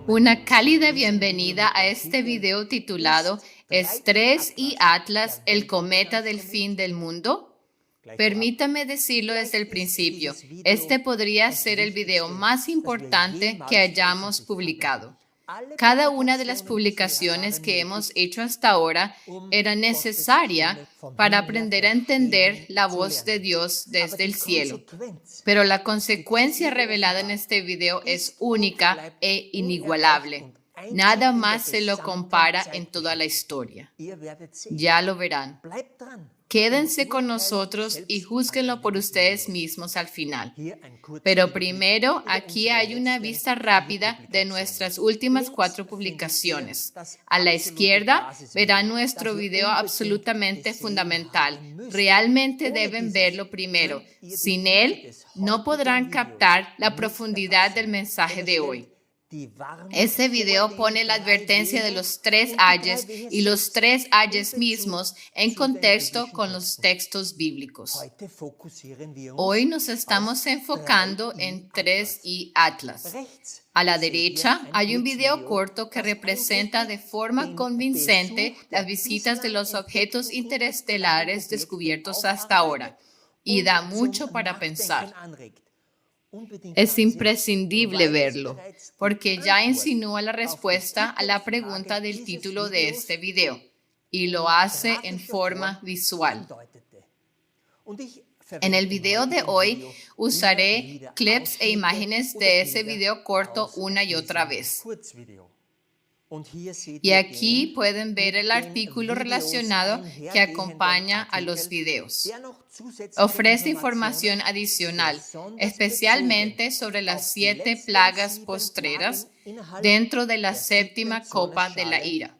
Una cálida bienvenida a este video titulado ¿Estrés y Atlas, el cometa del fin del mundo? Permítame decirlo desde el principio, este podría ser el video más importante que hayamos publicado. Cada una de las publicaciones que hemos hecho hasta ahora era necesaria para aprender a entender la voz de Dios desde el cielo. Pero la consecuencia revelada en este video es única e inigualable. Nada más se lo compara en toda la historia. Ya lo verán. Quédense con nosotros y júzguenlo por ustedes mismos al final. Pero primero, aquí hay una vista rápida de nuestras últimas 4 publicaciones. A la izquierda verán nuestro video absolutamente fundamental. Realmente deben verlo primero. Sin él, no podrán captar la profundidad del mensaje de hoy. Ese video pone la advertencia de los 3 ayes y los 3 ayes mismos en contexto con los textos bíblicos. Hoy nos estamos enfocando en 3 y Atlas. A la derecha hay un video corto que representa de forma convincente las visitas de los objetos interestelares descubiertos hasta ahora y da mucho para pensar. Es imprescindible verlo, porque ya insinúa la respuesta a la pregunta del título de este video, y lo hace en forma visual. En el video de hoy usaré clips e imágenes de ese video corto una y otra vez. Y aquí pueden ver el artículo relacionado que acompaña a los videos. Ofrece información adicional, especialmente sobre las 7 plagas postreras dentro de la 7ª copa de la ira.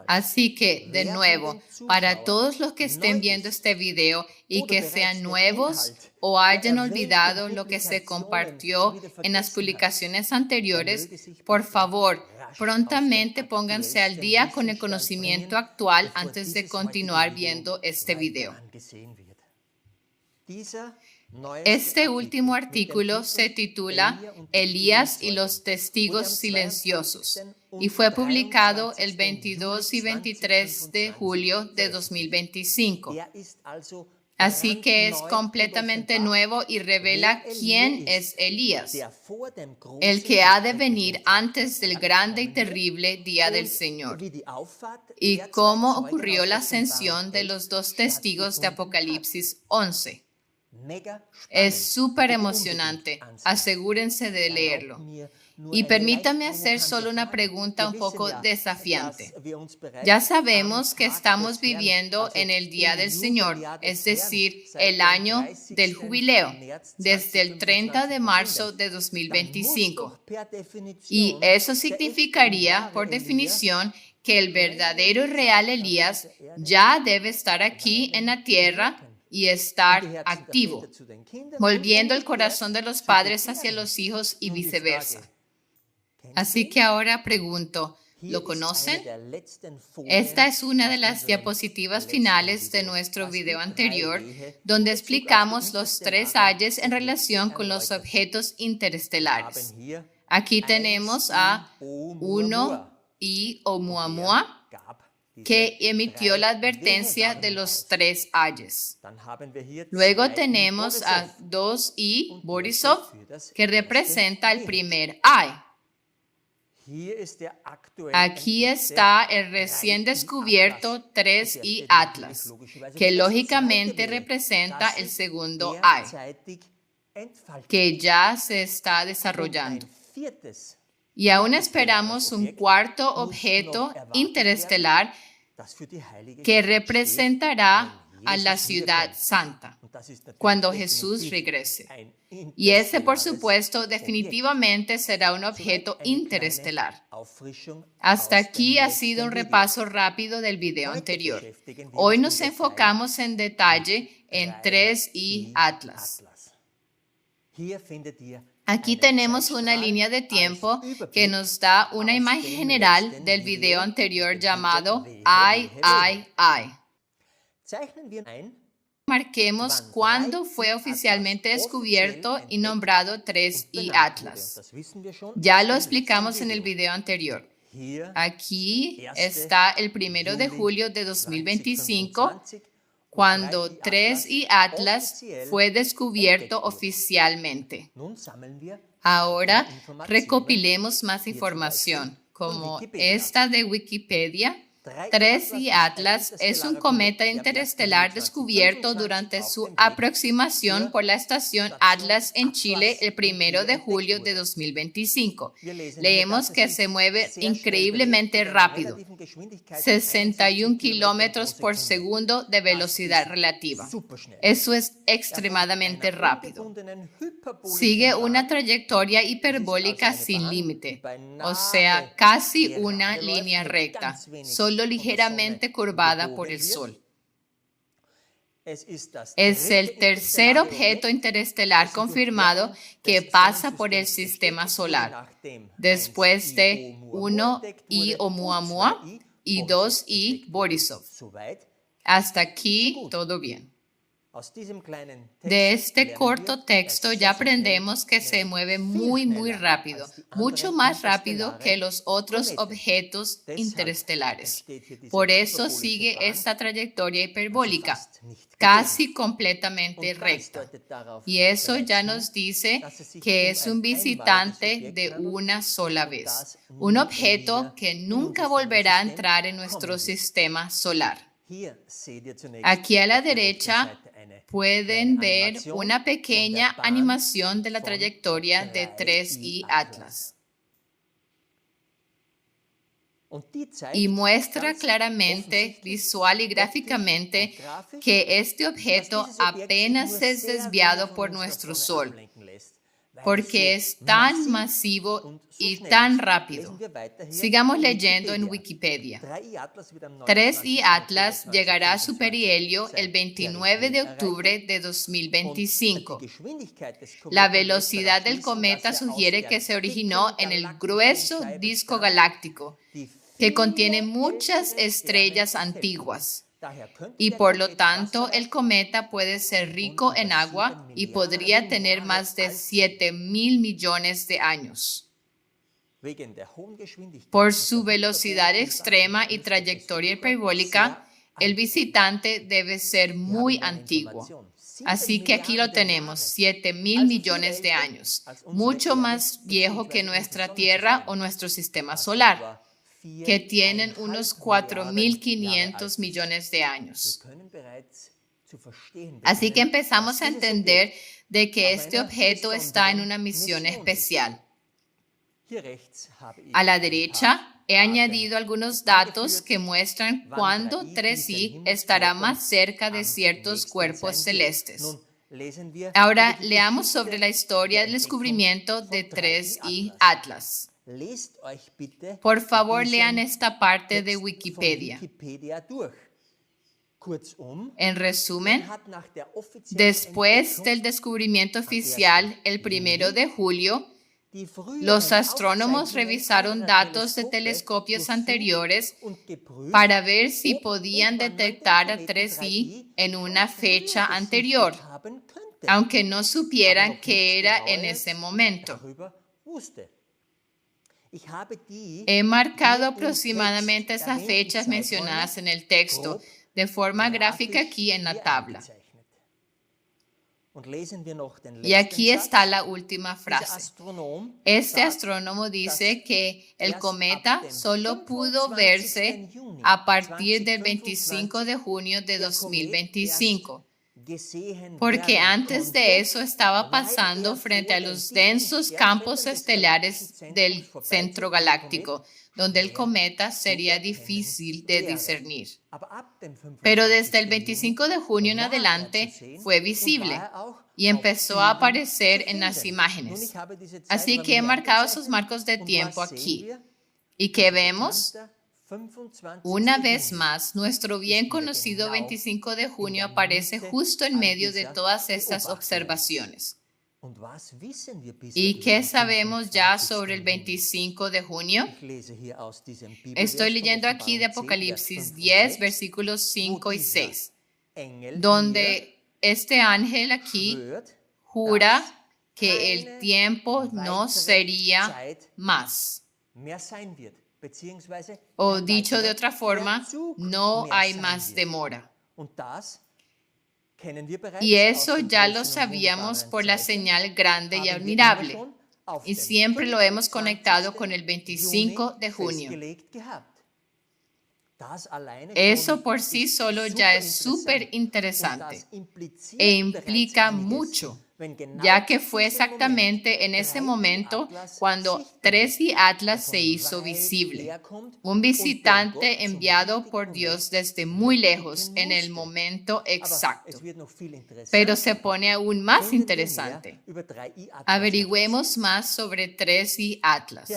Así que, de nuevo, para todos los que estén viendo este video y que sean nuevos o hayan olvidado lo que se compartió en las publicaciones anteriores, por favor, prontamente pónganse al día con el conocimiento actual antes de continuar viendo este video. Este último artículo se titula Elías y los testigos silenciosos y fue publicado el 22 y 23 de julio de 2025. Así que es completamente nuevo y revela quién es Elías, el que ha de venir antes del grande y terrible día del Señor, y cómo ocurrió la ascensión de los 2 testigos de Apocalipsis 11. Es súper emocionante, asegúrense de leerlo. Y permítame hacer solo una pregunta un poco desafiante. Ya sabemos que estamos viviendo en el Día del Señor, es decir, el año del jubileo, desde el 30 de marzo de 2025. Y eso significaría, por definición, que el verdadero y real Elías ya debe estar aquí en la tierra y estar activo, volviendo el corazón de los padres hacia los hijos y viceversa. Así que ahora pregunto, ¿lo conocen? Esta es una de las diapositivas finales de nuestro video anterior, donde explicamos los 3 ayes en relación con los objetos interestelares. Aquí tenemos a 1 y Oumuamua, que emitió la advertencia de los 3 ayes. Luego tenemos a 2 y Borisov, que representa el primer ay. Aquí está el recién descubierto 3 y Atlas, que lógicamente representa el segundo ay, que ya se está desarrollando. Y aún esperamos un 4º objeto interestelar que representará a la ciudad santa cuando Jesús regrese. Y ese, por supuesto, definitivamente será un objeto interestelar. Hasta aquí ha sido un repaso rápido del video anterior. Hoy nos enfocamos en detalle en 3 y Atlas. Aquí tenemos una línea de tiempo que nos da una imagen general del video anterior llamado Ay, Ay, Ay. marquemos cuándo fue oficialmente descubierto y nombrado 3I Atlas. Ya lo explicamos en el video anterior. Aquí está el 1 de julio de 2025, cuando 3I Atlas fue descubierto oficialmente. Ahora recopilemos más información, como esta de Wikipedia. 3I Atlas es un cometa interestelar descubierto durante su aproximación por la estación Atlas en Chile el 1 de julio de 2025. Leemos que se mueve increíblemente rápido, 61 kilómetros por segundo de velocidad relativa. Eso es extremadamente rápido. Sigue una trayectoria hiperbólica sin límite, o sea, casi una línea recta, solo ligeramente curvada por el Sol. Es el tercer objeto interestelar confirmado que pasa por el sistema solar, después de 1I Oumuamua y 2I Borisov. Hasta aquí todo bien. De este corto texto ya aprendemos que se mueve muy rápido, mucho más rápido que los otros objetos interestelares. Por eso sigue esta trayectoria hiperbólica, casi completamente recta. Y eso ya nos dice que es un visitante de una sola vez, un objeto que nunca volverá a entrar en nuestro sistema solar. Aquí a la derecha pueden ver una pequeña animación de la trayectoria de 3I Atlas. Y muestra claramente, visual y gráficamente, que este objeto apenas es desviado por nuestro Sol, porque es tan masivo y tan rápido. Sigamos leyendo en Wikipedia. 3I Atlas llegará a su perihelio el 29 de octubre de 2025. La velocidad del cometa sugiere que se originó en el grueso disco galáctico, que contiene muchas estrellas antiguas. Y por lo tanto, el cometa puede ser rico en agua y podría tener más de 7.000 millones de años. Por su velocidad extrema y trayectoria hiperbólica, el visitante debe ser muy antiguo. Así que aquí lo tenemos, 7.000 millones de años, mucho más viejo que nuestra Tierra o nuestro sistema solar, que tienen unos 4.500 millones de años. Así que empezamos a entender de que este objeto está en una misión especial. A la derecha he añadido algunos datos que muestran cuándo 3I estará más cerca de ciertos cuerpos celestes. Ahora leamos sobre la historia del descubrimiento de 3I Atlas. Por favor, lean esta parte de Wikipedia. En resumen, después del descubrimiento oficial el 1 de julio, los astrónomos revisaron datos de telescopios anteriores para ver si podían detectar a 3I en una fecha anterior, aunque no supieran qué era en ese momento. He marcado aproximadamente esas fechas mencionadas en el texto, de forma gráfica aquí en la tabla. Y aquí está la última frase. Este astrónomo dice que el cometa solo pudo verse a partir del 25 de junio de 2025. Porque antes de eso estaba pasando frente a los densos campos estelares del centro galáctico, donde el cometa sería difícil de discernir. Pero desde el 25 de junio en adelante fue visible y empezó a aparecer en las imágenes. Así que he marcado esos marcos de tiempo aquí. ¿Y qué vemos? Una vez más, nuestro bien conocido 25 de junio aparece justo en medio de todas estas observaciones. ¿Y qué sabemos ya sobre el 25 de junio? Estoy leyendo aquí de Apocalipsis 10, versículos 5 y 6, donde este ángel aquí jura que el tiempo no sería más. O dicho de otra forma, no hay más demora. Y eso ya lo sabíamos por la señal grande y admirable. Y siempre lo hemos conectado con el 25 de junio. Eso por sí solo ya es súper interesante e implica mucho, ya que fue exactamente en ese momento cuando 3 y Atlas se hizo visible. Un visitante enviado por Dios desde muy lejos en el momento exacto. Pero se pone aún más interesante. Averigüemos más sobre 3 y Atlas.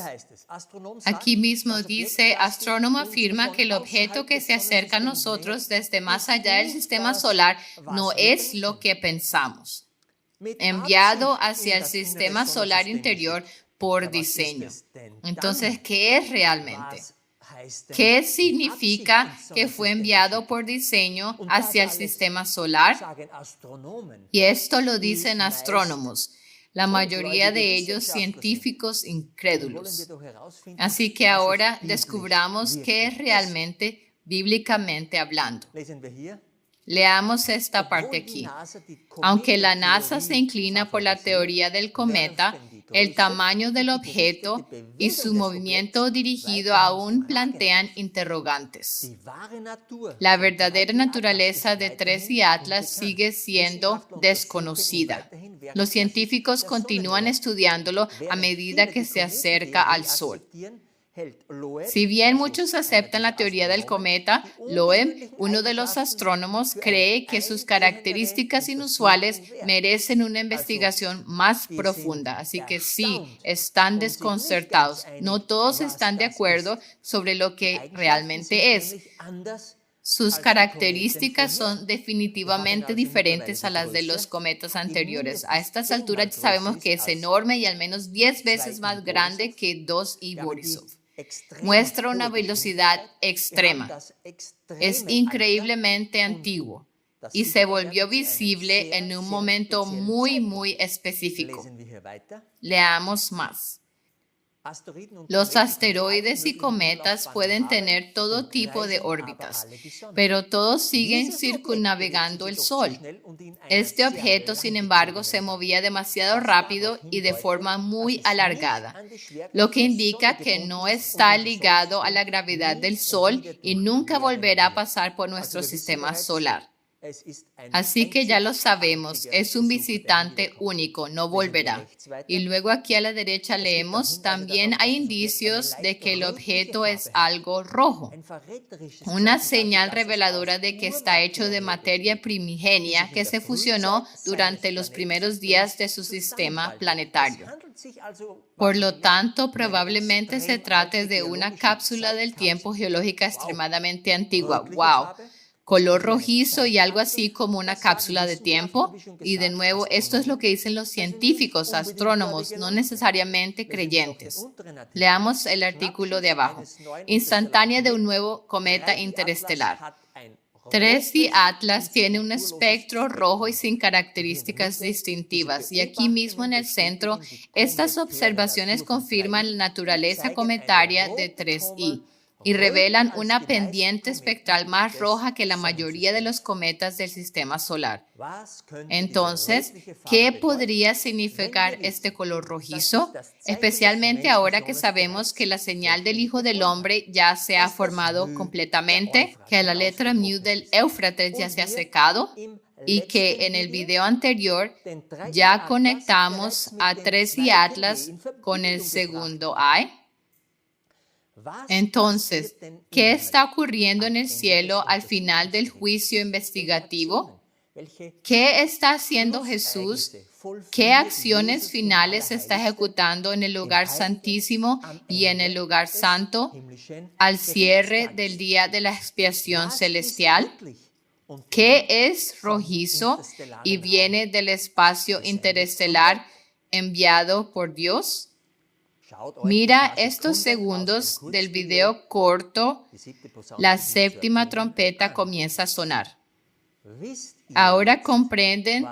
Aquí mismo dice, Astrónomo afirma que el objeto que se acerca a nosotros desde más allá del sistema solar no es lo que pensamos. Enviado hacia el sistema solar interior por diseño. Entonces, ¿qué es realmente? ¿Qué significa que fue enviado por diseño hacia el sistema solar? Y esto lo dicen astrónomos, la mayoría de ellos científicos incrédulos. Así que ahora descubramos qué es realmente bíblicamente hablando. Leamos esta parte aquí. Aunque la NASA se inclina por la teoría del cometa, el tamaño del objeto y su movimiento dirigido aún plantean interrogantes. La verdadera naturaleza de 3 y Atlas sigue siendo desconocida. Los científicos continúan estudiándolo a medida que se acerca al Sol. Si bien muchos aceptan la teoría del cometa, Loeb, uno de los astrónomos, cree que sus características inusuales merecen una investigación más profunda. Así que sí, están desconcertados. No todos están de acuerdo sobre lo que realmente es. Sus características son definitivamente diferentes a las de los cometas anteriores. A estas alturas sabemos que es enorme y al menos 10 veces más grande que 2I Borisov. Muestra una velocidad extrema. Es increíblemente antiguo y se volvió visible en un momento muy específico. Leamos más. Los asteroides y cometas pueden tener todo tipo de órbitas, pero todos siguen circunnavegando el Sol. Este objeto, sin embargo, se movía demasiado rápido y de forma muy alargada, lo que indica que no está ligado a la gravedad del Sol y nunca volverá a pasar por nuestro sistema solar. Así que ya lo sabemos, es un visitante único, no volverá. Y luego aquí a la derecha leemos, también hay indicios de que el objeto es algo rojo, una señal reveladora de que está hecho de materia primigenia que se fusionó durante los primeros días de su sistema planetario. Por lo tanto, probablemente se trate de una cápsula del tiempo geológica extremadamente antigua. ¡Wow! Color rojizo y algo así como una cápsula de tiempo. Y de nuevo, esto es lo que dicen los científicos, astrónomos, no necesariamente creyentes. Leamos el artículo de abajo. Instantánea de un nuevo cometa interestelar. 3D Atlas tiene un espectro rojo y sin características distintivas. Y aquí mismo en el centro, estas observaciones confirman la naturaleza cometaria de 3I. Y revelan una pendiente espectral más roja que la mayoría de los cometas del sistema solar. Entonces, ¿qué podría significar este color rojizo? Especialmente ahora que sabemos que la señal del Hijo del Hombre ya se ha formado completamente, que la letra mu del Éufrates ya se ha secado y que en el video anterior ya conectamos a 3 y Atlas con el segundo eye. Entonces, ¿qué está ocurriendo en el cielo al final del juicio investigativo? ¿Qué está haciendo Jesús? ¿Qué acciones finales está ejecutando en el lugar santísimo y en el lugar santo al cierre del día de la expiación celestial? ¿Qué es rojizo y viene del espacio interestelar enviado por Dios? Mira estos segundos del video corto, la séptima trompeta comienza a sonar. Ahora comprenden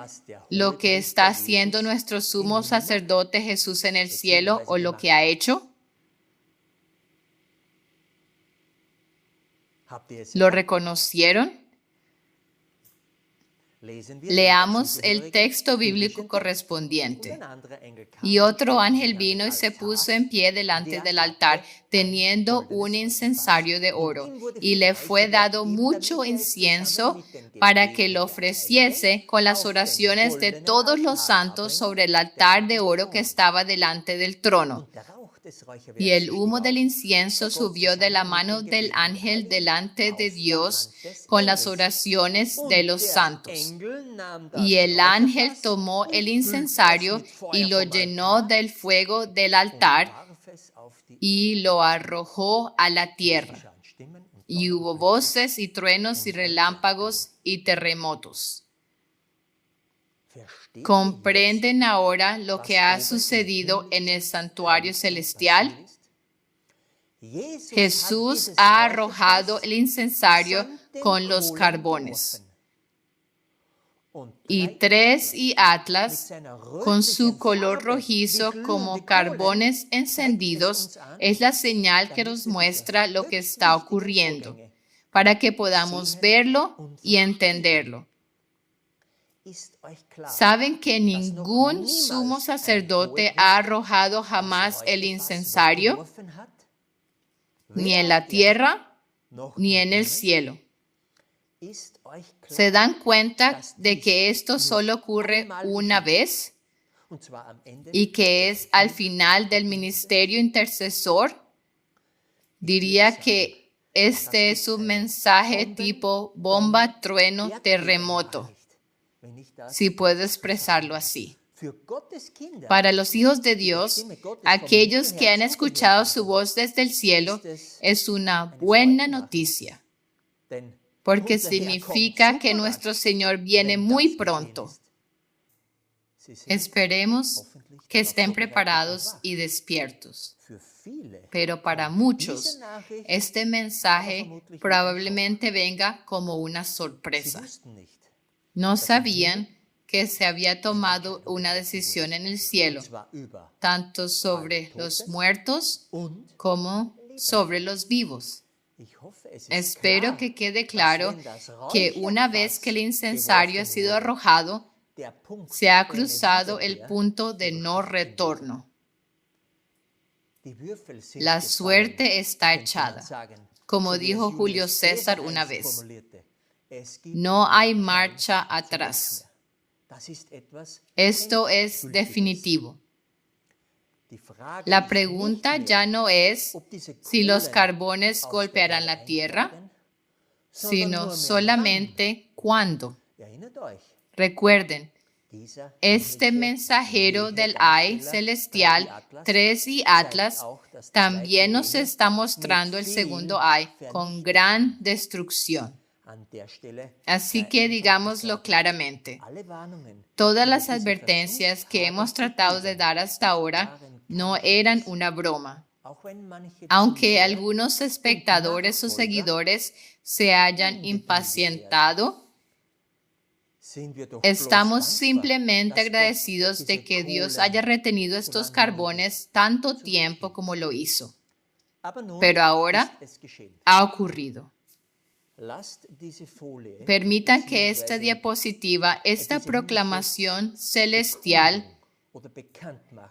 lo que está haciendo nuestro sumo sacerdote Jesús en el cielo o lo que ha hecho. ¿Lo reconocieron? Leamos el texto bíblico correspondiente. Y otro ángel vino y se puso en pie delante del altar, teniendo un incensario de oro, y le fue dado mucho incienso para que lo ofreciese con las oraciones de todos los santos sobre el altar de oro que estaba delante del trono. Y el humo del incienso subió de la mano del ángel delante de Dios con las oraciones de los santos. Y el ángel tomó el incensario y lo llenó del fuego del altar y lo arrojó a la tierra. Y hubo voces y truenos y relámpagos y terremotos. ¿Comprenden ahora lo que ha sucedido en el santuario celestial? Jesús ha arrojado el incensario con los carbones. Y Tres y Atlas, con su color rojizo como carbones encendidos, es la señal que nos muestra lo que está ocurriendo, para que podamos verlo y entenderlo. ¿Saben que ningún sumo sacerdote ha arrojado jamás el incensario? Ni en la tierra, ni en el cielo. ¿Se dan cuenta de que esto solo ocurre una vez? ¿Y que es al final del ministerio intercesor? Diría que este es un mensaje tipo bomba, trueno, terremoto, si puedo expresarlo así. Para los hijos de Dios, aquellos que han escuchado su voz desde el cielo, es una buena noticia, porque significa que nuestro Señor viene muy pronto. Esperemos que estén preparados y despiertos. Pero para muchos, este mensaje probablemente venga como una sorpresa. No sabían que se había tomado una decisión en el cielo, tanto sobre los muertos como sobre los vivos. Espero que quede claro que una vez que el incensario ha sido arrojado, se ha cruzado el punto de no retorno. La suerte está echada, como dijo Julio César una vez. No hay marcha atrás. Esto es definitivo. La pregunta ya no es si los carbones golpearán la tierra, sino solamente cuándo. Recuerden, este mensajero del Ay celestial, Tres y Atlas, también nos está mostrando el segundo Ay con gran destrucción. Así que digámoslo claramente, todas las advertencias que hemos tratado de dar hasta ahora no eran una broma. Aunque algunos espectadores o seguidores se hayan impacientado, estamos simplemente agradecidos de que Dios haya retenido estos carbones tanto tiempo como lo hizo. Pero ahora ha ocurrido. Permitan que esta diapositiva, esta proclamación celestial,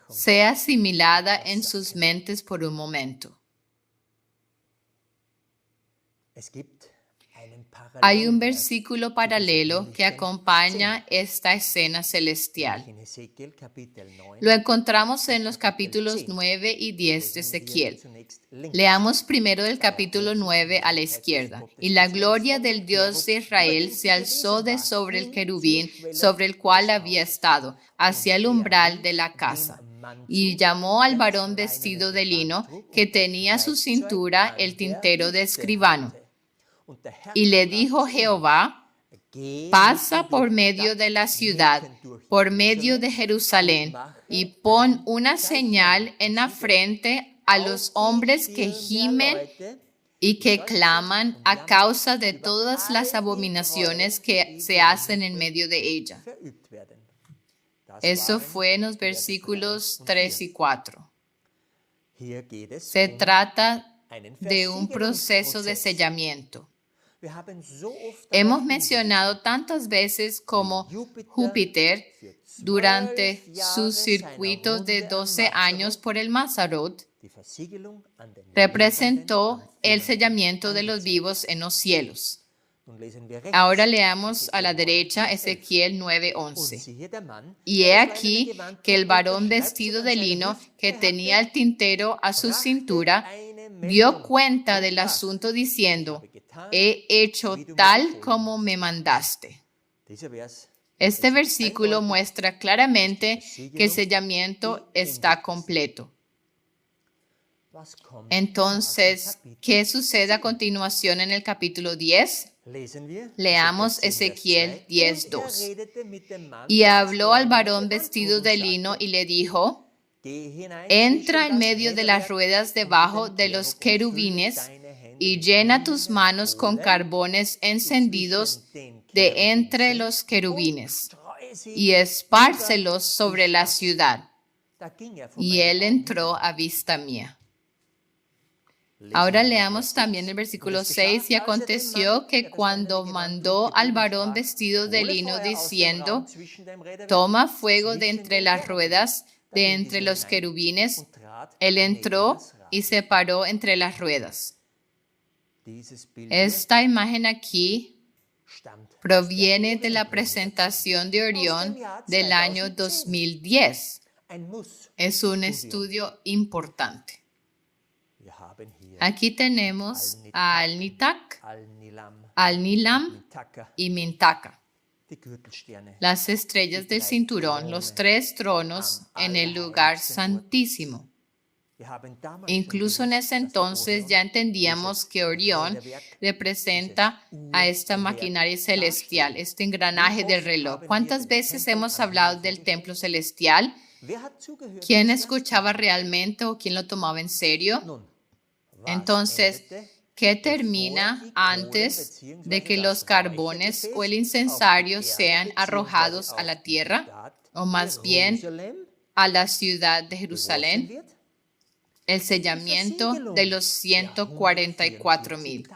sea asimilada en sus mentes por un momento. Hay un versículo paralelo que acompaña esta escena celestial. Lo encontramos en los capítulos 9 y 10 de Ezequiel. Leamos primero el capítulo 9 a la izquierda. Y la gloria del Dios de Israel se alzó de sobre el querubín sobre el cual había estado, hacia el umbral de la casa. Y llamó al varón vestido de lino, que tenía a su cintura el tintero de escribano. Y le dijo Jehová: pasa por medio de la ciudad, por medio de Jerusalén, y pon una señal en la frente a los hombres que gimen y que claman a causa de todas las abominaciones que se hacen en medio de ella. Eso fue en los versículos 3 y 4. Se trata de un proceso de sellamiento. Hemos mencionado tantas veces como Júpiter durante su circuito de 12 años por el Mazzaroth representó el sellamiento de los vivos en los cielos. Ahora leamos a la derecha Ezequiel 9:11. Y he aquí que el varón vestido de lino que tenía el tintero a su cintura dio cuenta del asunto diciendo: he hecho tal como me mandaste. Este versículo muestra claramente que el sellamiento está completo. Entonces, ¿qué sucede a continuación en el capítulo 10? Leamos Ezequiel 10:2. Y habló al varón vestido de lino y le dijo: entra en medio de las ruedas debajo de los querubines y llena tus manos con carbones encendidos de entre los querubines y espárcelos sobre la ciudad. Y él entró a vista mía. Ahora leamos también el versículo 6. Y aconteció que cuando mandó al varón vestido de lino diciendo: toma fuego de entre las ruedas de entre los querubines, él entró y se paró entre las ruedas. Esta imagen aquí proviene de la presentación de Orión del año 2010. Es un estudio importante. Aquí tenemos a Al-Nitak, Al-Nilam y Mintaka, las estrellas del cinturón, los 3 tronos en el lugar santísimo. Incluso en ese entonces ya entendíamos que Orión representa a esta maquinaria celestial, este engranaje del reloj. ¿Cuántas veces hemos hablado del templo celestial? ¿Quién escuchaba realmente o quién lo tomaba en serio? Entonces, ¿qué termina antes de que los carbones o el incensario sean arrojados a la tierra? O más bien, a la ciudad de Jerusalén. El sellamiento de los 144,000.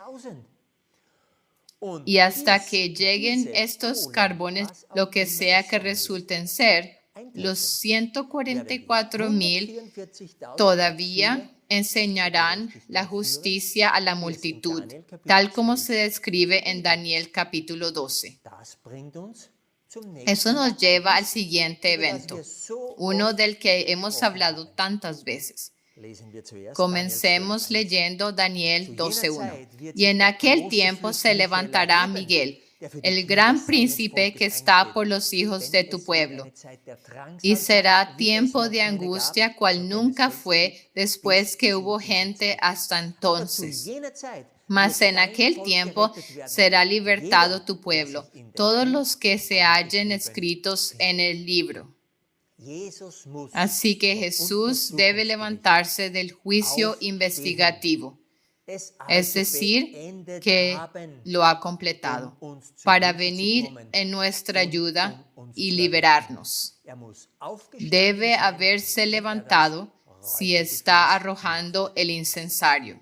Y hasta que lleguen estos carbones, lo que sea que resulten ser, los 144,000 todavía enseñarán la justicia a la multitud, tal como se describe en Daniel capítulo 12. Eso nos lleva al siguiente evento, uno del que hemos hablado tantas veces. Comencemos leyendo Daniel 12:1. Y en aquel tiempo se levantará Miguel, el gran príncipe que está por los hijos de tu pueblo. Y será tiempo de angustia cual nunca fue después que hubo gente hasta entonces. Mas en aquel tiempo será libertado tu pueblo, todos los que se hallen escritos en el libro. Así que Jesús debe levantarse del juicio investigativo, es decir, que lo ha completado, para venir en nuestra ayuda y liberarnos. Debe haberse levantado si está arrojando el incensario.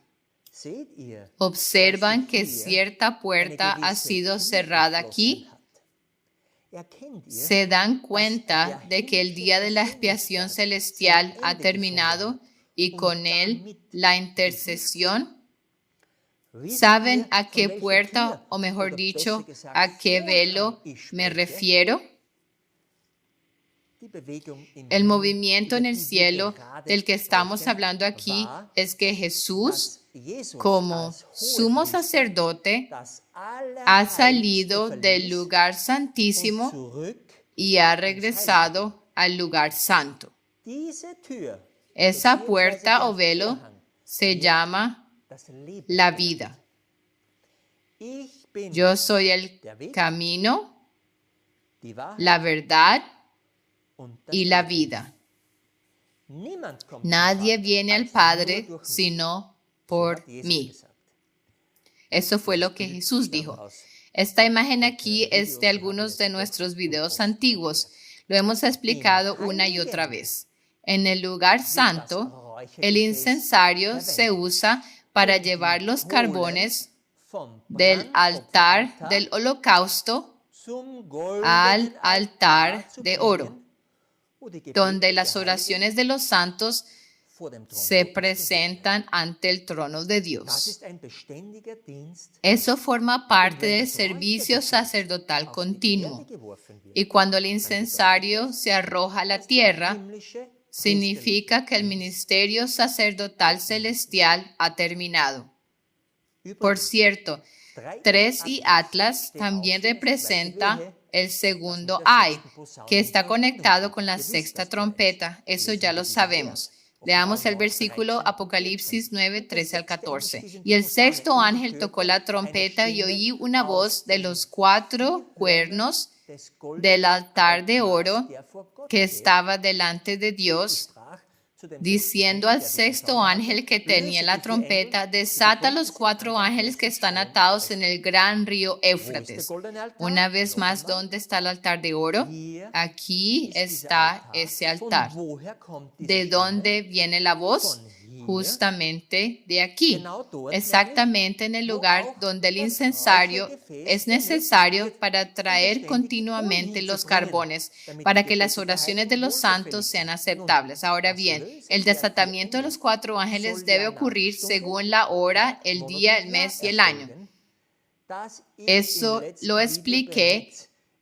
¿Observan que cierta puerta ha sido cerrada aquí? ¿Se dan cuenta de que el día de la expiación celestial ha terminado y con él la intercesión? ¿Saben a qué puerta, o mejor dicho, a qué velo me refiero? El movimiento en el cielo del que estamos hablando aquí es que Jesús, como sumo sacerdote, ha salido del lugar santísimo y ha regresado al lugar santo. Esa puerta o velo se llama la vida. Yo soy el camino, la verdad y la vida. Nadie viene al Padre sino por mí. Eso fue lo que Jesús dijo. Esta imagen aquí es de algunos de nuestros videos antiguos. Lo hemos explicado una y otra vez. En el lugar santo, el incensario se usa para llevar los carbones del altar del holocausto al altar de oro, donde las oraciones de los santos se presentan ante el trono de Dios. Eso forma parte del servicio sacerdotal continuo. Y cuando el incensario se arroja a la tierra, significa que el ministerio sacerdotal celestial ha terminado. Por cierto, 3 y Atlas también representa el segundo ay, que está conectado con la sexta trompeta. Eso ya lo sabemos. Leamos el versículo Apocalipsis 9, 13 al 14. Y el sexto ángel tocó la trompeta y oí una voz de los 4 cuernos del altar de oro que estaba delante de Dios, diciendo al sexto ángel que tenía la trompeta, desata los 4 ángeles que están atados en el gran río Éufrates. Una vez más, ¿dónde está el altar de oro? Aquí está ese altar. ¿De dónde viene la voz? Justamente de aquí, exactamente en el lugar donde el incensario es necesario para traer continuamente los carbones, para que las oraciones de los santos sean aceptables. Ahora bien, el desatamiento de los 4 ángeles debe ocurrir según la hora, el día, el mes y el año. Eso lo expliqué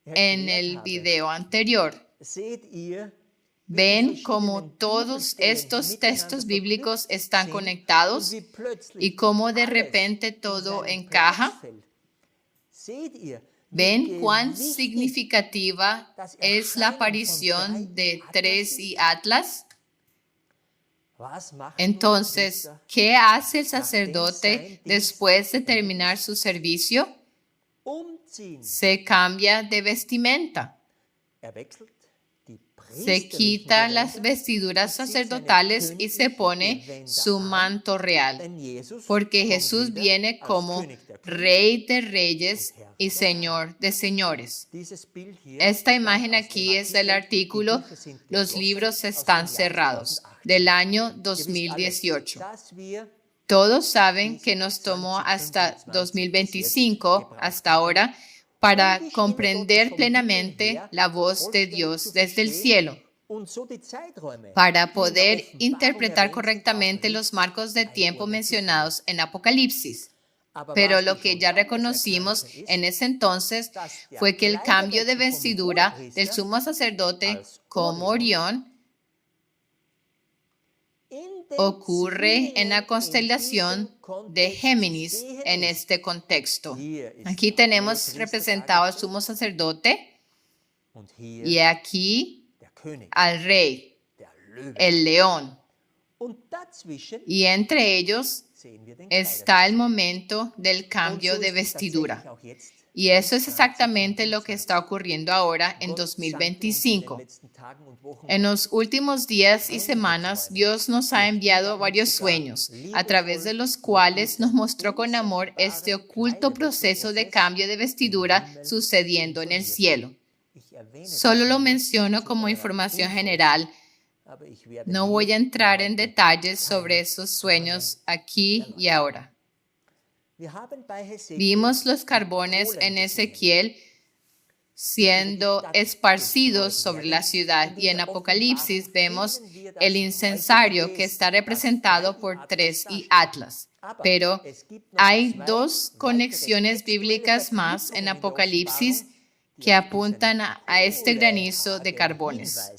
en el video anterior. ¿Ven cómo todos estos textos bíblicos están conectados y cómo de repente todo encaja? ¿Ven cuán significativa es la aparición de 3 y Atlas? Entonces, ¿qué hace el sacerdote después de terminar su servicio? Se cambia de vestimenta. Se quita las vestiduras sacerdotales y se pone su manto real, porque Jesús viene como Rey de Reyes y Señor de Señores. Esta imagen aquí es del artículo Los libros están cerrados, del año 2018. Todos saben que nos tomó hasta 2025, hasta ahora, para comprender plenamente la voz de Dios desde el cielo, para poder interpretar correctamente los marcos de tiempo mencionados en Apocalipsis. Pero lo que ya reconocimos en ese entonces fue que el cambio de vestidura del sumo sacerdote como Orión ocurre en la constelación de Géminis en este contexto. Aquí tenemos representado al sumo sacerdote y aquí al rey, el león. Y entre ellos está el momento del cambio de vestidura. Y eso es exactamente lo que está ocurriendo ahora en 2025. En los últimos días y semanas, Dios nos ha enviado varios sueños, a través de los cuales nos mostró con amor este oculto proceso de cambio de vestidura sucediendo en el cielo. Solo lo menciono como información general. No voy a entrar en detalles sobre esos sueños aquí y ahora. Vimos los carbones en Ezequiel siendo esparcidos sobre la ciudad y en Apocalipsis vemos el incensario que está representado por 3 y Atlas. Pero hay 2 conexiones bíblicas más en Apocalipsis que apuntan a este granizo de carbones.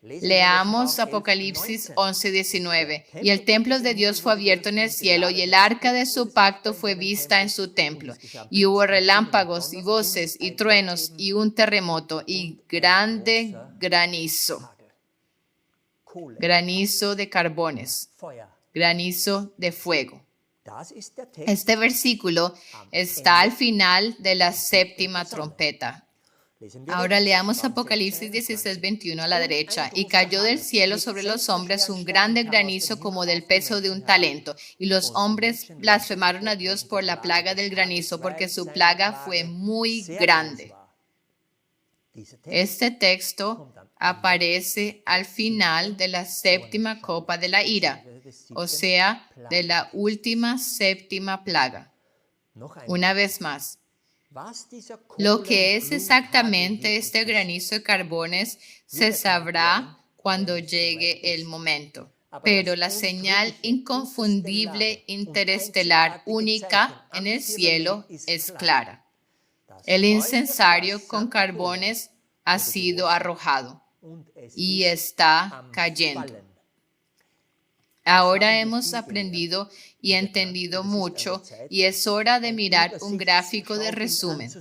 Leamos Apocalipsis 11:19. Y el templo de Dios fue abierto en el cielo, y el arca de su pacto fue vista en su templo. Y hubo relámpagos y voces y truenos y un terremoto y grande granizo. Granizo de carbones. Granizo de fuego. Este versículo está al final de la 7ª trompeta. Ahora leamos Apocalipsis 16:21 a la derecha. Y cayó del cielo sobre los hombres un grande granizo como del peso de un talento. Y los hombres blasfemaron a Dios por la plaga del granizo, porque su plaga fue muy grande. Este texto aparece al final de la séptima copa de la ira, o sea, de la última séptima plaga. Una vez más, lo que es exactamente este granizo de carbones se sabrá cuando llegue el momento. Pero la señal inconfundible interestelar única en el cielo es clara. El incensario con carbones ha sido arrojado y está cayendo. Ahora hemos aprendido y entendido mucho y es hora de mirar un gráfico de resumen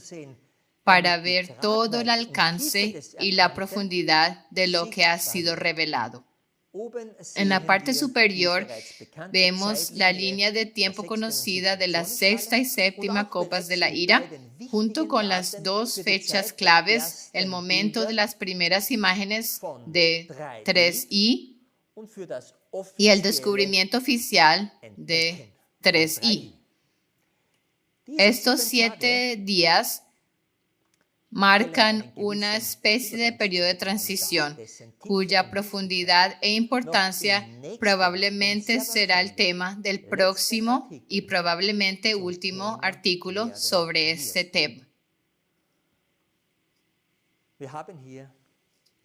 para ver todo el alcance y la profundidad de lo que ha sido revelado. En la parte superior vemos la línea de tiempo conocida de la sexta y séptima copas de la ira, junto con las dos fechas claves, el momento de las primeras imágenes de 3i y el descubrimiento oficial de 3i. Estos 7 días marcan una especie de periodo de transición, cuya profundidad e importancia probablemente será el tema del próximo y probablemente último artículo sobre este tema.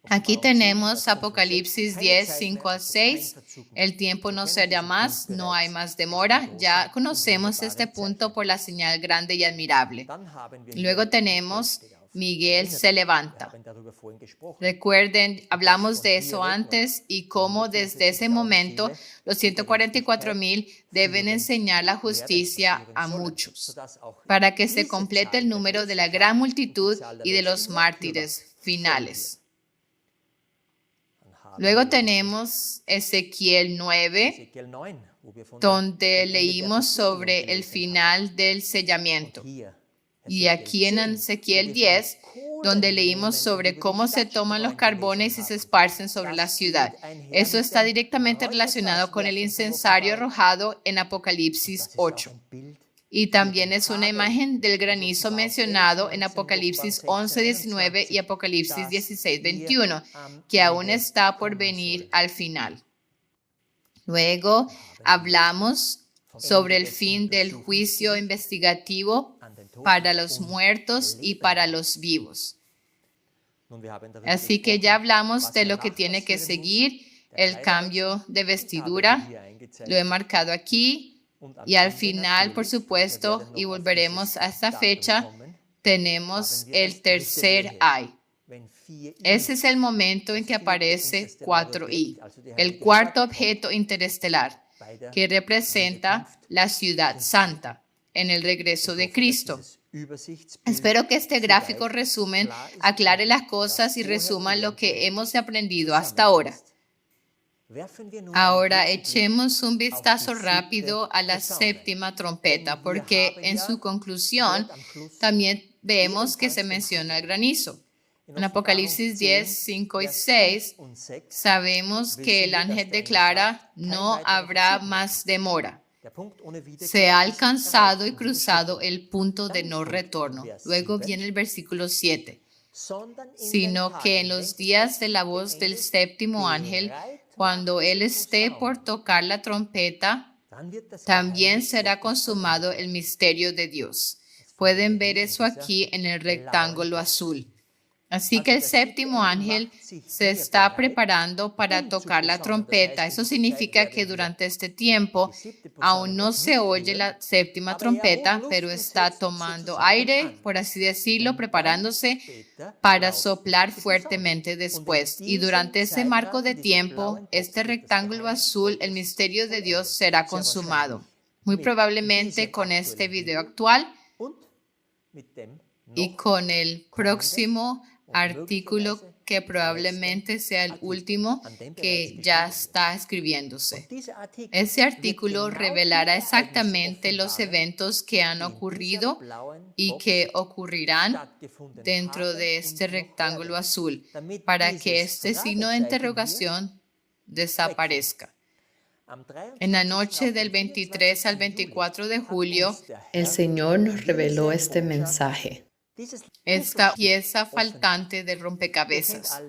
Aquí tenemos Apocalipsis 10, 5 al 6. El tiempo no será más, no hay más demora. Ya conocemos este punto por la señal grande y admirable. Luego tenemos Miguel se levanta. Recuerden, hablamos de eso antes y cómo desde ese momento los 144,000 deben enseñar la justicia a muchos para que se complete el número de la gran multitud y de los mártires finales. Luego tenemos Ezequiel 9, donde leímos sobre el final del sellamiento. Y aquí en Ezequiel 10, donde leímos sobre cómo se toman los carbones y se esparcen sobre la ciudad. Eso está directamente relacionado con el incensario arrojado en Apocalipsis 8. Y también es una imagen del granizo mencionado en Apocalipsis 11, 19 y Apocalipsis 16, 21, que aún está por venir al final. Luego hablamos sobre el fin del juicio investigativo para los muertos y para los vivos. Así que ya hablamos de lo que tiene que seguir, el cambio de vestidura, lo he marcado aquí. Y al final, por supuesto, y volveremos a esta fecha, tenemos el tercer ay. Ese es el momento en que aparece 4i, el cuarto objeto interestelar, que representa la ciudad santa en el regreso de Cristo. Espero que este gráfico resumen aclare las cosas y resuma lo que hemos aprendido hasta ahora. Ahora echemos un vistazo rápido a la séptima trompeta, porque en su conclusión también vemos que se menciona el granizo. En Apocalipsis 10, 5 y 6 sabemos que el ángel declara: no habrá más demora. Se ha alcanzado y cruzado el punto de no retorno. Luego viene el versículo 7. Sino que en los días de la voz del séptimo ángel, cuando él esté por tocar la trompeta, también será consumado el misterio de Dios. Pueden ver eso aquí en el rectángulo azul. Así que el séptimo ángel se está preparando para tocar la trompeta. Eso significa que durante este tiempo aún no se oye la séptima trompeta, pero está tomando aire, por así decirlo, preparándose para soplar fuertemente después. Y durante ese marco de tiempo, este rectángulo azul, el misterio de Dios será consumado. Muy probablemente con este video actual y con el próximo artículo que probablemente sea el último que ya está escribiéndose. Ese artículo revelará exactamente los eventos que han ocurrido y que ocurrirán dentro de este rectángulo azul para que este signo de interrogación desaparezca. En la noche del 23 al 24 de julio, el Señor nos reveló este mensaje. Esta pieza faltante del rompecabezas.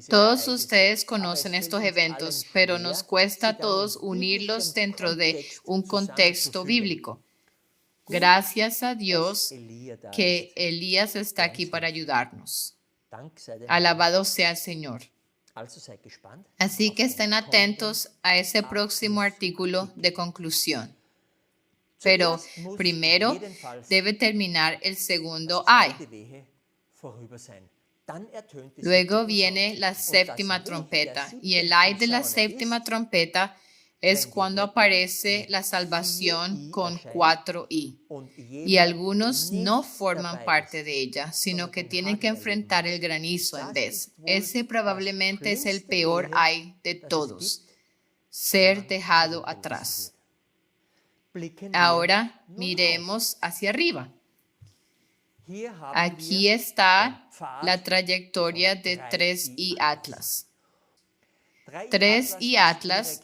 Todos ustedes conocen estos eventos, pero nos cuesta a todos unirlos dentro de un contexto bíblico. Gracias a Dios que Elías está aquí para ayudarnos. Alabado sea el Señor. Así que estén atentos a ese próximo artículo de conclusión. Pero primero debe terminar el segundo ay. Luego viene la séptima trompeta, y el ay de la séptima trompeta es cuando aparece la salvación con 4 i. Y algunos no forman parte de ella, sino que tienen que enfrentar el granizo en vez. Ese probablemente es el peor ay de todos, ser dejado atrás. Ahora miremos hacia arriba. Aquí está la trayectoria de 3i Atlas. 3i Atlas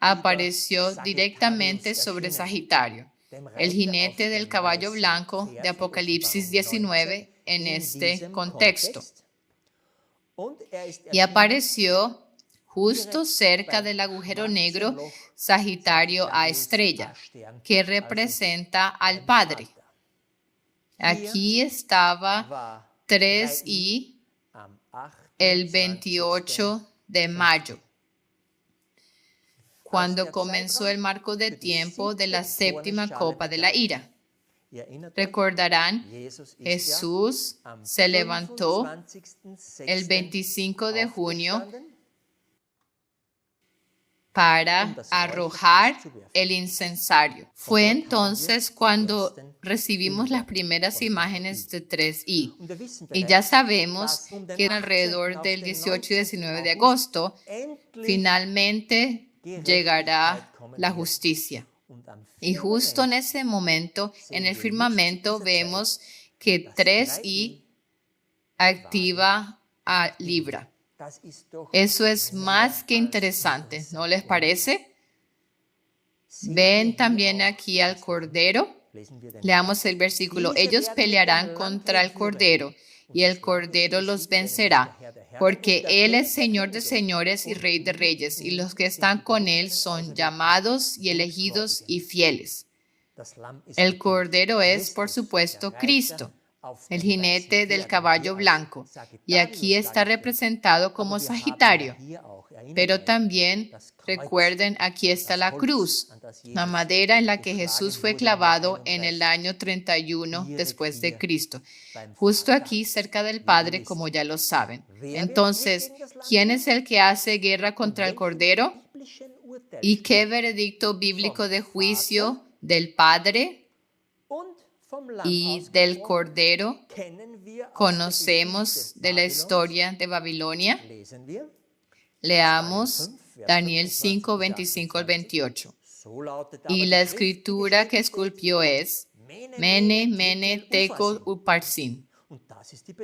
apareció directamente sobre Sagitario, el jinete del caballo blanco de Apocalipsis 19 en este contexto. Y apareció justo cerca del agujero negro Sagitario a estrella, que representa al Padre. Aquí estaba 3i el 28 de mayo, cuando comenzó el marco de tiempo de la séptima copa de la ira. Recordarán, Jesús se levantó el 25 de junio para arrojar el incensario. Fue entonces cuando recibimos las primeras imágenes de 3i. Y ya sabemos que alrededor del 18 y 19 de agosto finalmente llegará la justicia. Y justo en ese momento, en el firmamento, vemos que 3i activa a Libra. Eso es más que interesante, ¿no les parece? Ven también aquí al Cordero. Leamos el versículo. Ellos pelearán contra el Cordero y el Cordero los vencerá, porque Él es Señor de señores y Rey de reyes, y los que están con Él son llamados y elegidos y fieles. El Cordero es, por supuesto, Cristo, el jinete del caballo blanco, y aquí está representado como Sagitario. Pero también recuerden, aquí está la cruz, la madera en la que Jesús fue clavado en el año 31 después de Cristo, justo aquí cerca del Padre, como ya lo saben. Entonces, ¿quién es el que hace guerra contra el Cordero? ¿Y qué veredicto bíblico de juicio del Padre y del Cordero conocemos de la historia de Babilonia? Leamos Daniel 5, 25 al 28. Y la escritura que esculpió es Mene, Mene, Tekel, Uparsin.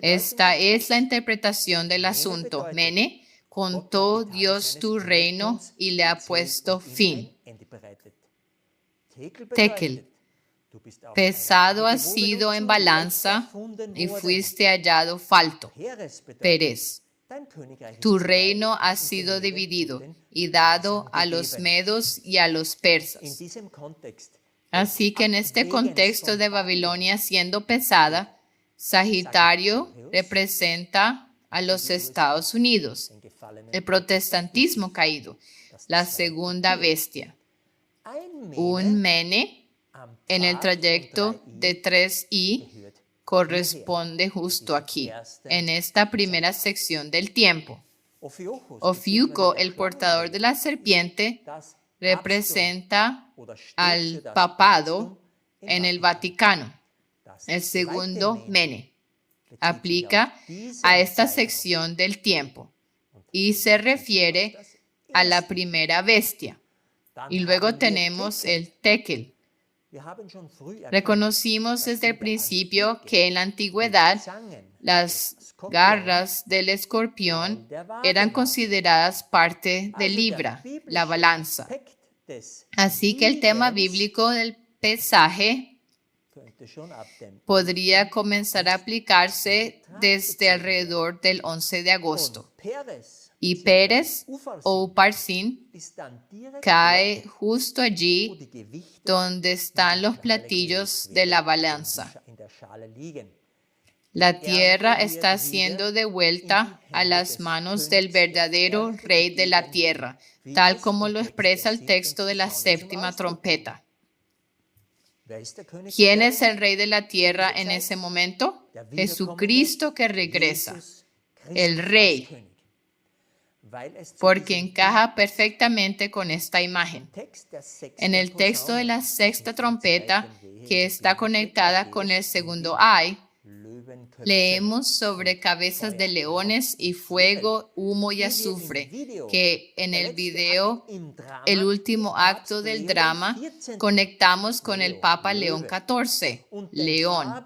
Esta es la interpretación del asunto. Mene, contó Dios tu reino y le ha puesto fin. Tekel, pesado has sido en balanza y fuiste hallado falto. Pérez, tu reino ha sido dividido y dado a los medos y a los persas. Así que en este contexto de Babilonia siendo pesada, Sagitario representa a los Estados Unidos, el protestantismo caído, la segunda bestia. Un Mene en el trayecto de 3i corresponde justo aquí, en esta primera sección del tiempo. Ofiuco, el portador de la serpiente, representa al papado en el Vaticano, el segundo Mene. aplica a esta sección del tiempo y se refiere a la primera bestia. Y luego tenemos el tekel. Reconocimos desde el principio que en la antigüedad las garras del escorpión eran consideradas parte de Libra, la balanza. Así que el tema bíblico del pesaje podría comenzar a aplicarse desde alrededor del 11 de agosto. Y Pérez o Uparsin cae justo allí donde están los platillos de la balanza. La tierra está siendo devuelta a las manos del verdadero rey de la tierra, tal como lo expresa el texto de la séptima trompeta. ¿Quién es el rey de la tierra en ese momento? Jesucristo que regresa, el rey, porque encaja perfectamente con esta imagen. En el texto de la sexta trompeta, que está conectada con el segundo ay, leemos sobre cabezas de leones y fuego, humo y azufre, que en el video, el último acto del drama, conectamos con el Papa León XIV, León,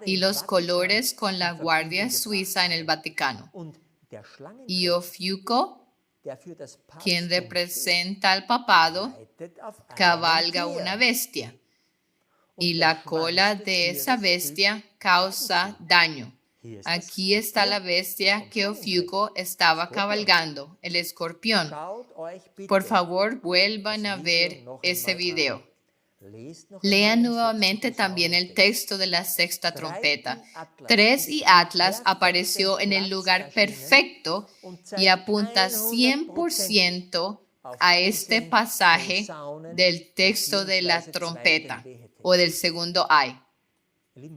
y los colores con la Guardia Suiza en el Vaticano. Y Ofiuco, quien representa al papado, cabalga una bestia. Y la cola de esa bestia causa daño. Aquí está la bestia que Ofiuco estaba cabalgando, el escorpión. Por favor, vuelvan a ver ese video. Lean nuevamente también el texto de la sexta trompeta. 3 y Atlas apareció en el lugar perfecto y apunta 100% a este pasaje del texto de la trompeta o del segundo ay.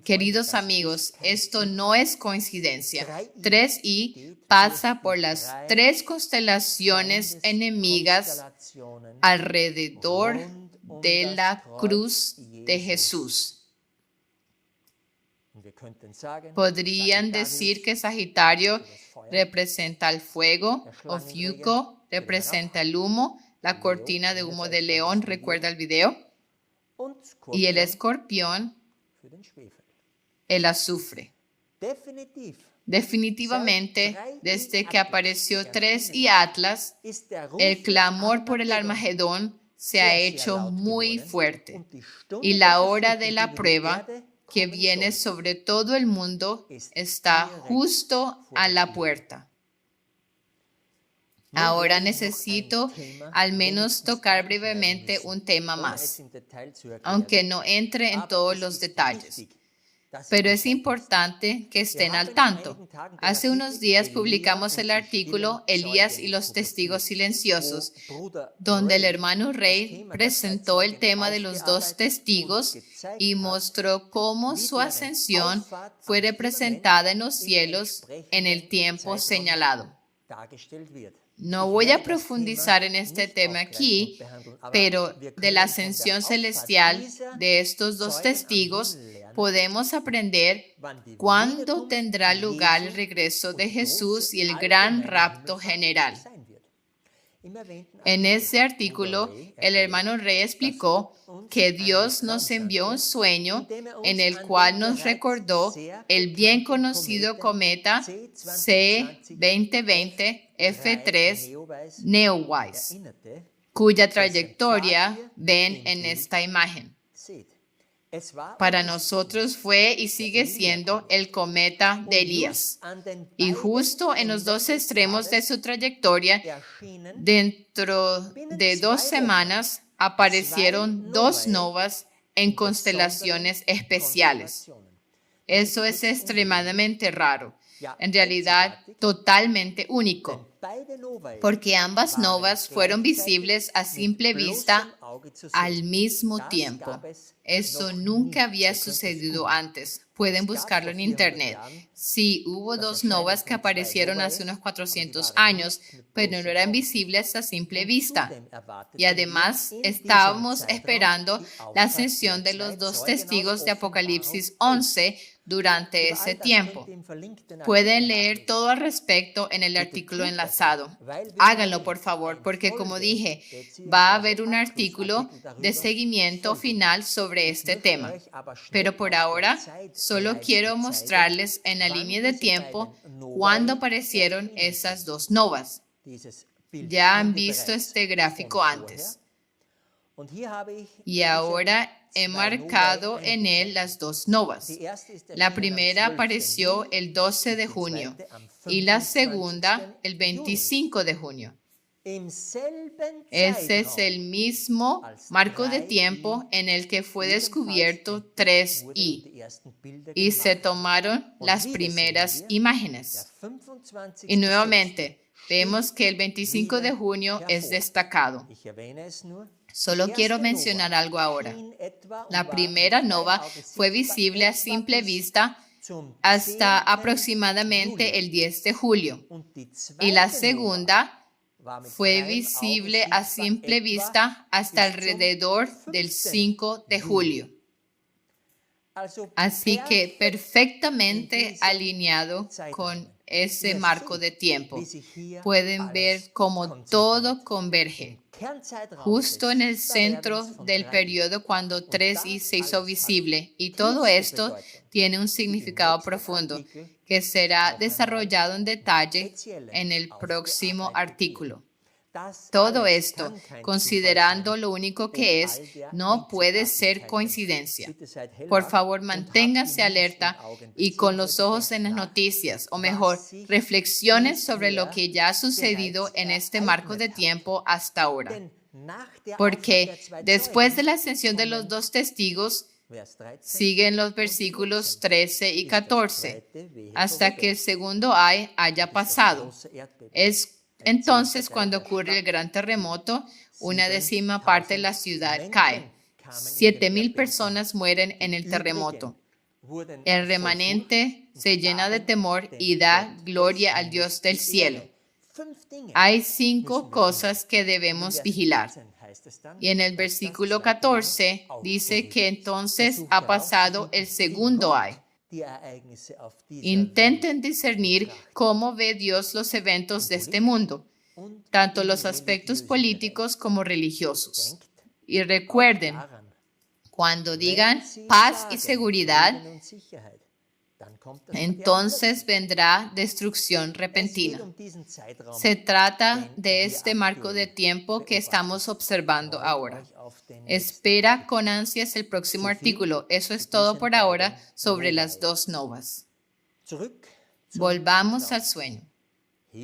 Queridos amigos, esto no es coincidencia. 3i pasa por las 3 constelaciones enemigas alrededor de la cruz de Jesús. Podrían decir que Sagitario representa el fuego, Ofiuco representa el humo, la cortina de humo de león, ¿recuerda el video? Y el escorpión, el azufre. Definitivamente, desde que apareció 3 y Atlas, el clamor por el Armagedón se ha hecho muy fuerte. Y la hora de la prueba que viene sobre todo el mundo está justo a la puerta. Ahora necesito al menos tocar brevemente un tema más, aunque no entre en todos los detalles. Pero es importante que estén al tanto. Hace unos días publicamos el artículo Elías y los testigos silenciosos, donde el hermano Ray presentó el tema de los 2 testigos y mostró cómo su ascensión fue representada en los cielos en el tiempo señalado. No voy a profundizar en este tema aquí, pero de la ascensión celestial de estos 2 testigos podemos aprender cuándo tendrá lugar el regreso de Jesús y el gran rapto general. En ese artículo, el hermano Rey explicó que Dios nos envió un sueño en el cual nos recordó el bien conocido cometa C-2020 F3 Neowise, cuya trayectoria ven en esta imagen. Para nosotros fue y sigue siendo el cometa de Elías. Y justo en los 2 extremos de su trayectoria, dentro de 2 semanas, aparecieron 2 novas en constelaciones especiales. Eso es extremadamente raro, en realidad totalmente único, porque ambas novas fueron visibles a simple vista al mismo tiempo. Eso nunca había sucedido antes. Pueden buscarlo en internet. Sí, hubo 2 novas que aparecieron hace unos 400 años, pero no eran visibles a simple vista. Y además estábamos esperando la ascensión de los 2 testigos de Apocalipsis 11, durante ese tiempo. Pueden leer todo al respecto en el artículo enlazado. Háganlo, por favor, porque como dije, va a haber un artículo de seguimiento final sobre este tema. Pero por ahora, solo quiero mostrarles en la línea de tiempo cuándo aparecieron esas dos novas. Ya han visto este gráfico antes. Y ahora he marcado en él las dos novas. La primera apareció el 12 de junio y la segunda el 25 de junio. Ese es el mismo marco de tiempo en el que fue descubierto 3i y se tomaron las primeras imágenes. Y nuevamente, vemos que el 25 de junio es destacado. Solo quiero mencionar algo ahora. La primera nova fue visible a simple vista hasta aproximadamente el 10 de julio y la segunda fue visible a simple vista hasta alrededor del 5 de julio. Así que perfectamente alineado con ese marco de tiempo. Pueden ver cómo todo converge. Justo en el centro del periodo cuando 3i se hizo visible. Y todo esto tiene un significado profundo que será desarrollado en detalle en el próximo artículo. Todo esto, considerando lo único que es, no puede ser coincidencia. Por favor, manténgase alerta y con los ojos en las noticias, o mejor, reflexiones sobre lo que ya ha sucedido en este marco de tiempo hasta ahora. Porque después de la ascensión de los dos testigos, siguen los versículos 13 y 14, hasta que el segundo ay haya pasado. Es entonces cuando ocurre el gran terremoto, 1/10 parte de la ciudad cae. 7,000 personas mueren en el terremoto. El remanente se llena de temor y da gloria al Dios del cielo. Hay 5 cosas que debemos vigilar. Y en el versículo 14 dice que entonces ha pasado el segundo ay. Intenten discernir cómo ve Dios los eventos de este mundo, tanto los aspectos políticos como religiosos. Y recuerden, cuando digan paz y seguridad, entonces vendrá destrucción repentina. Se trata de este marco de tiempo que estamos observando ahora. Espera con ansias el próximo artículo. Eso es todo por ahora sobre las dos novas. Volvamos al sueño.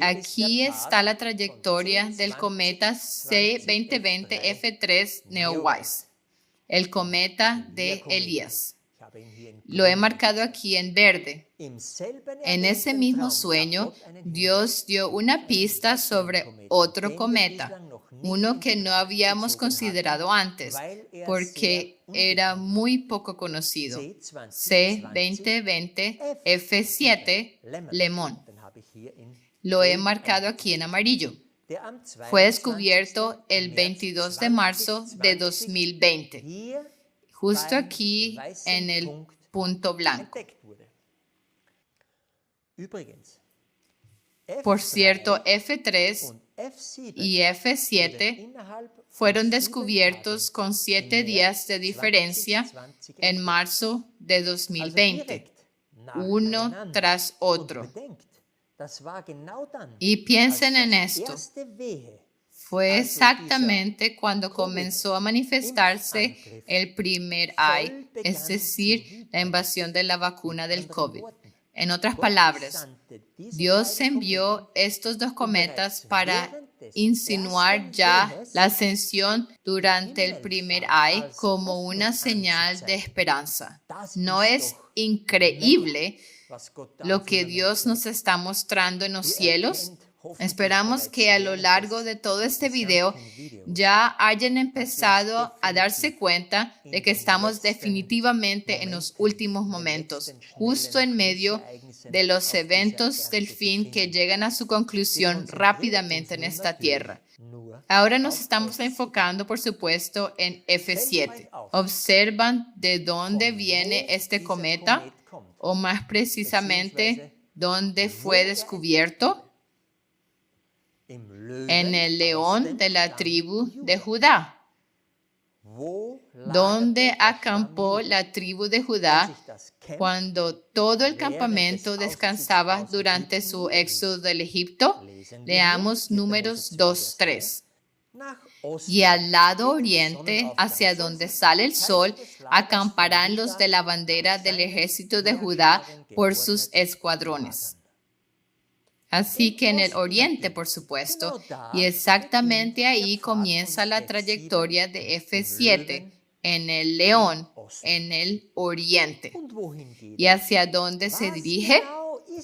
Aquí está la trayectoria del cometa C2020 F3 Neowise, el cometa de Elías. Lo he marcado aquí en verde. En ese mismo sueño, Dios dio una pista sobre otro cometa, uno que no habíamos considerado antes, porque era muy poco conocido. C2020 F7 Lemón. Lo he marcado aquí en amarillo. Fue descubierto el 22 de marzo de 2020. Justo aquí en el punto blanco. Por cierto, F3 y F7 fueron descubiertos con 7 días de diferencia en marzo de 2020, uno tras otro. Y piensen en esto. Fue exactamente cuando comenzó a manifestarse el primer ay, es decir, la invasión de la vacuna del COVID. En otras palabras, Dios envió estos dos cometas para insinuar ya la ascensión durante el primer ay como una señal de esperanza. ¿No es increíble lo que Dios nos está mostrando en los cielos? Esperamos que a lo largo de todo este video ya hayan empezado a darse cuenta de que estamos definitivamente en los últimos momentos, justo en medio de los eventos del fin que llegan a su conclusión rápidamente en esta tierra. Ahora nos estamos enfocando, por supuesto, en F7. ¿Observan de dónde viene este cometa? o más precisamente, ¿dónde fue descubierto? En el león de la tribu de Judá. ¿Dónde acampó la tribu de Judá cuando todo el campamento descansaba durante su éxodo del Egipto? Leamos Números 2:3. Y al lado oriente, hacia donde sale el sol, acamparán los de la bandera del ejército de Judá por sus escuadrones. Así que en el oriente, por supuesto, y exactamente ahí comienza la trayectoria de F7, en el león, en el oriente. ¿Y hacia dónde se dirige?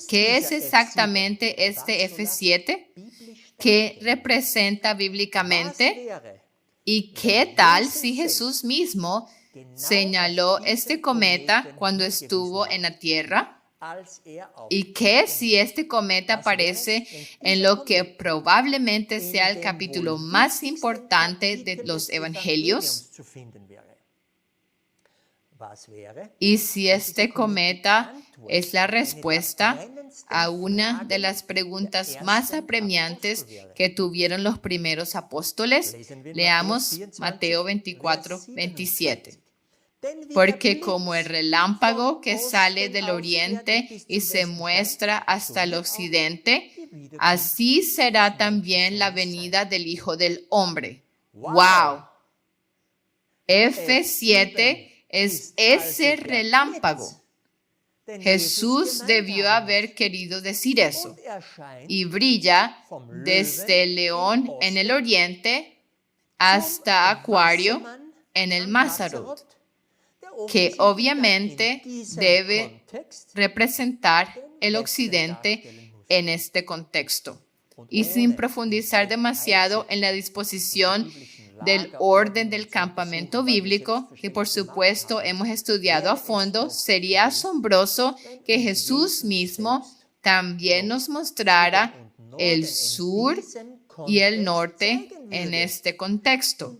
¿Qué es exactamente este F7? ¿Qué representa bíblicamente? ¿Y qué tal si Jesús mismo señaló este cometa cuando estuvo en la tierra? ¿Y qué si este cometa aparece en lo que probablemente sea el capítulo más importante de los evangelios? ¿Y si este cometa es la respuesta a una de las preguntas más apremiantes que tuvieron los primeros apóstoles? Leamos Mateo 24:27. Porque como el relámpago que sale del oriente y se muestra hasta el occidente, así será también la venida del Hijo del Hombre. ¡Wow! F7 es ese relámpago. Jesús debió haber querido decir eso. Y brilla desde el león en el oriente hasta Acuario en el Mazarot, que obviamente debe representar el occidente en este contexto. Y sin profundizar demasiado en la disposición del orden del campamento bíblico, que por supuesto hemos estudiado a fondo, sería asombroso que Jesús mismo también nos mostrara el sur y el norte en este contexto.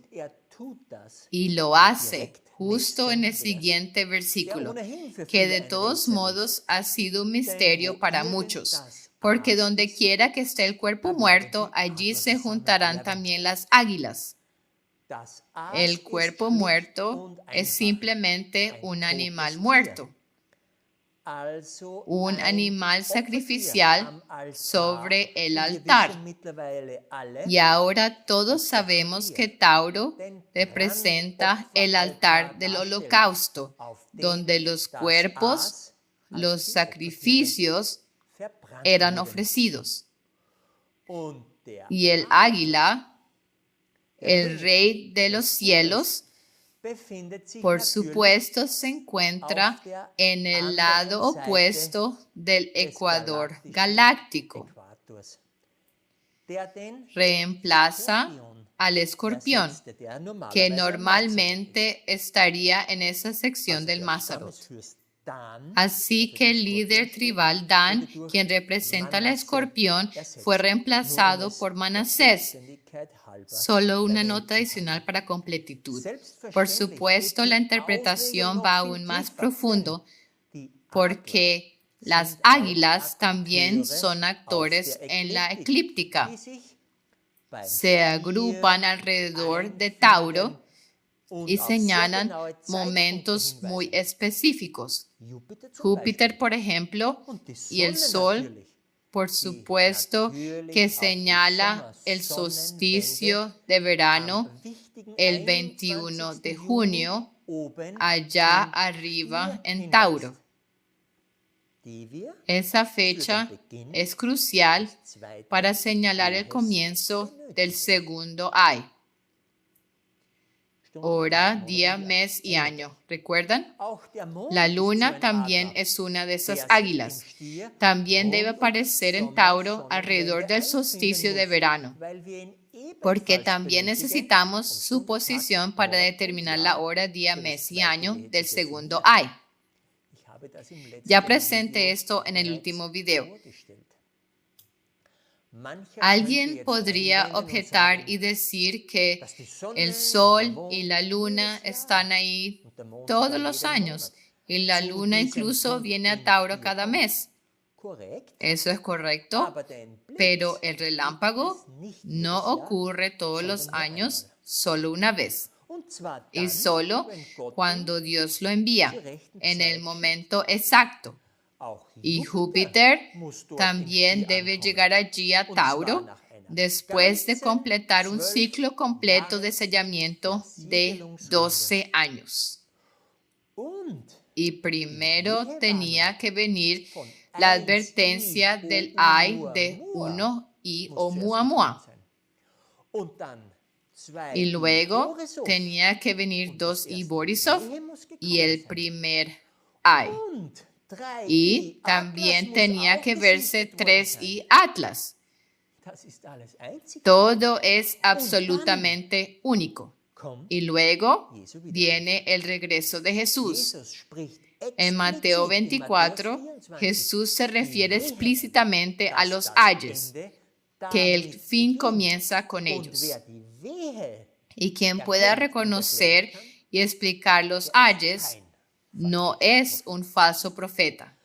Y lo hace justo en el siguiente versículo, que de todos modos ha sido un misterio para muchos, porque donde quiera que esté el cuerpo muerto, allí se juntarán también las águilas. El cuerpo muerto es simplemente un animal muerto, un animal sacrificial sobre el altar. Y ahora todos sabemos que Tauro representa el altar del holocausto, donde los cuerpos, los sacrificios eran ofrecidos. Y el águila, el rey de los cielos, por supuesto, se encuentra en el lado opuesto del ecuador galáctico. Reemplaza al escorpión, que normalmente estaría en esa sección del Mazarot. Así que el líder tribal Dan, quien representa al escorpión, fue reemplazado por Manasés. Solo una nota adicional para completitud. Por supuesto, la interpretación va aún más profundo porque las águilas también son actores en la eclíptica. Se agrupan alrededor de Tauro y señalan momentos muy específicos. Júpiter, por ejemplo, y el Sol, por supuesto, que señala el solsticio de verano el 21 de junio, allá arriba en Tauro. Esa fecha es crucial para señalar el comienzo del segundo Ay. Hora, día, mes y año. ¿Recuerdan? La luna también es una de esas águilas. También debe aparecer en Tauro alrededor del solsticio de verano, porque también necesitamos su posición para determinar la hora, día, mes y año del segundo Ay. Ya presenté esto en el último video. Alguien podría objetar y decir que el sol y la luna están ahí todos los años Y la luna incluso viene a Tauro cada mes. Eso es correcto, pero el relámpago no ocurre todos los años, solo una vez. Y solo cuando Dios lo envía, en el momento exacto. Y Júpiter también debe llegar allí a Tauro después de completar un ciclo completo de sellamiento de 12 años. Y primero tenía que venir la advertencia del ay de 1 y Oumuamua. Y luego tenía que venir 2 y Borisov y el primer ay. Y también tenía que verse 3 y Atlas. Todo es absolutamente único. Y luego viene el regreso de Jesús. En Mateo 24, Jesús se refiere explícitamente a los ayes, que el fin comienza con ellos. Y quien pueda reconocer y explicar los ayes no es un falso profeta.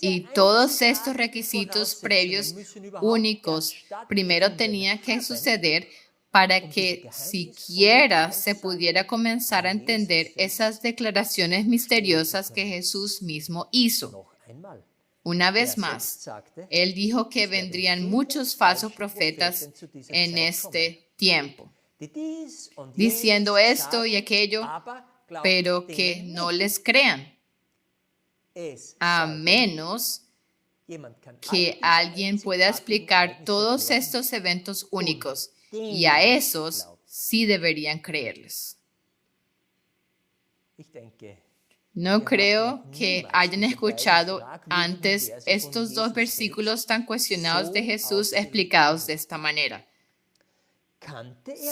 Y todos estos requisitos previos únicos primero tenían que suceder para que siquiera se pudiera comenzar a entender esas declaraciones misteriosas que Jesús mismo hizo. Una vez más, Él dijo que vendrían muchos falsos profetas en este tiempo, diciendo esto y aquello, pero que no les crean, a menos que alguien pueda explicar todos estos eventos únicos, y a esos sí deberían creerles. No creo que hayan escuchado antes estos dos versículos tan cuestionados de Jesús explicados de esta manera.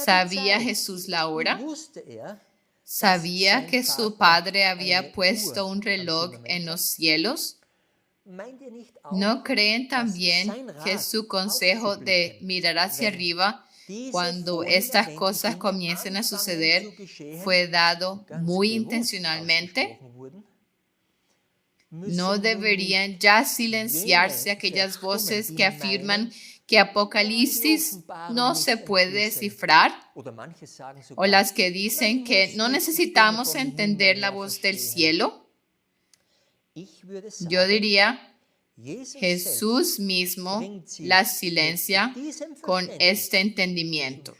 ¿Sabía Jesús la hora? ¿Sabía que su Padre había puesto un reloj en los cielos? ¿No creen también que su consejo de mirar hacia arriba cuando estas cosas comiencen a suceder fue dado muy intencionalmente? ¿No deberían ya silenciarse aquellas voces que afirman que Apocalipsis no se puede descifrar? ¿O las que dicen que no necesitamos entender la voz del cielo? Yo diría, Jesús mismo las silencia con este entendimiento,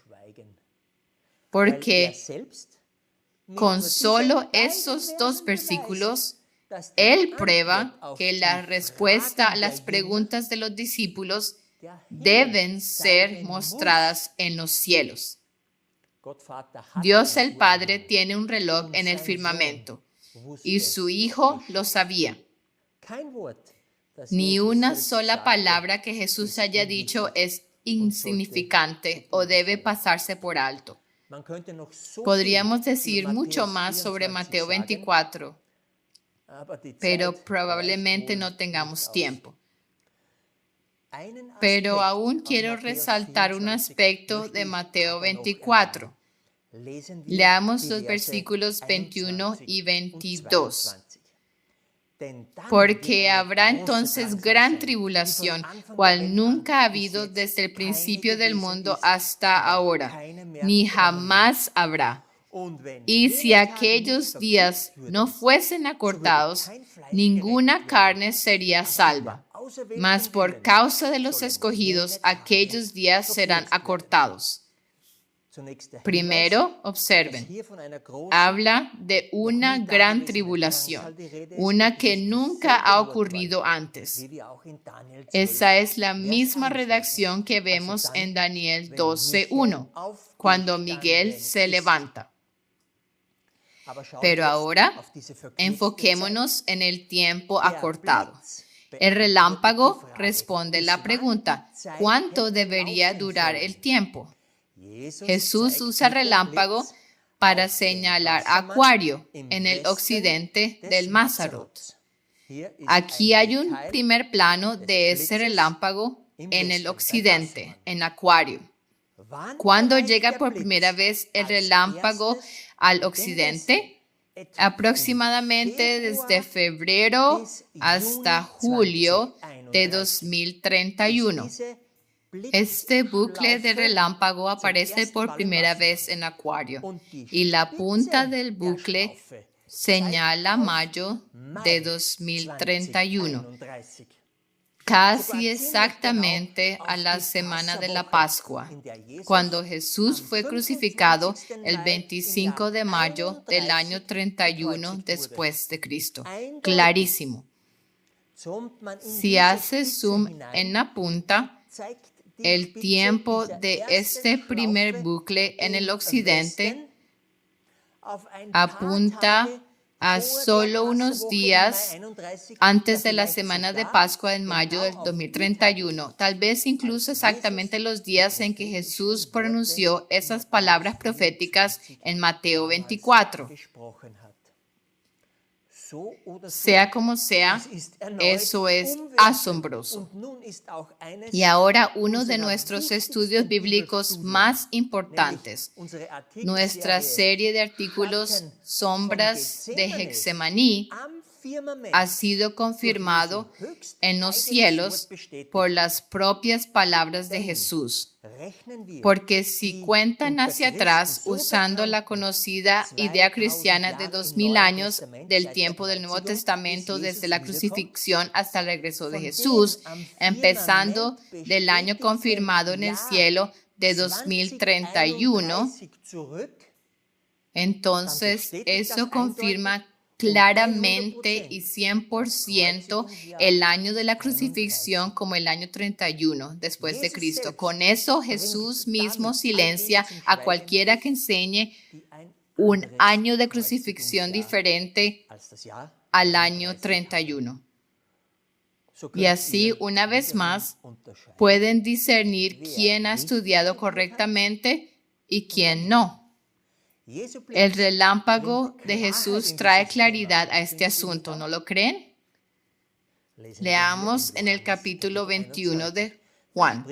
porque con solo esos dos versículos, Él prueba que la respuesta a las preguntas de los discípulos deben ser mostradas en los cielos. Dios el Padre tiene un reloj en el firmamento y su Hijo lo sabía. Ni una sola palabra que Jesús haya dicho es insignificante o debe pasarse por alto. Podríamos decir mucho más sobre Mateo 24, pero probablemente no tengamos tiempo. Pero aún quiero resaltar un aspecto de Mateo 24. Leamos los versículos 21 y 22. Porque habrá entonces gran tribulación, cual nunca ha habido desde el principio del mundo hasta ahora, ni jamás habrá. Y si aquellos días no fuesen acortados, ninguna carne sería salva. Mas por causa de los escogidos, aquellos días serán acortados. Primero, observen, habla de una gran tribulación, una que nunca ha ocurrido antes. Esa es la misma redacción que vemos en Daniel 12:1, cuando Miguel se levanta. Pero ahora, enfoquémonos en el tiempo acortado. El relámpago responde la pregunta, ¿cuánto debería durar el tiempo? Jesús usa relámpago para señalar Acuario en el occidente del Mazarot. Aquí hay un primer plano de ese relámpago en el occidente, en Acuario. ¿Cuándo llega por primera vez el relámpago al occidente? aproximadamente desde febrero hasta julio de 2031. Este bucle de relámpago aparece por primera vez en Acuario y la punta del bucle señala mayo de 2031, casi exactamente a la semana de la Pascua, cuando Jesús fue crucificado el 25 de mayo del año 31 después de Cristo. Clarísimo. Si hace zoom en la punta, el tiempo de este primer bucle en el occidente apunta a solo unos días antes de la semana de Pascua en mayo del 2031, tal vez incluso exactamente los días en que Jesús pronunció esas palabras proféticas en Mateo 24. Sea como sea, eso es asombroso. Y ahora uno de nuestros estudios bíblicos más importantes, nuestra serie de artículos Sombras de Getsemaní, ha sido confirmado en los cielos por las propias palabras de Jesús. Porque si cuentan hacia atrás usando la conocida idea cristiana de 2000 años del tiempo del Nuevo Testamento, desde la crucifixión hasta el regreso de Jesús, empezando del año confirmado en el cielo de 2031, entonces eso confirma claramente y 100% el año de la crucifixión como el año 31 después de Cristo. Con eso Jesús mismo silencia a cualquiera que enseñe un año de crucifixión diferente al año 31. Y así, una vez más, pueden discernir quién ha estudiado correctamente y quién no. El relámpago de Jesús trae claridad a este asunto, ¿no lo creen? Leamos en el capítulo 21 de Juan.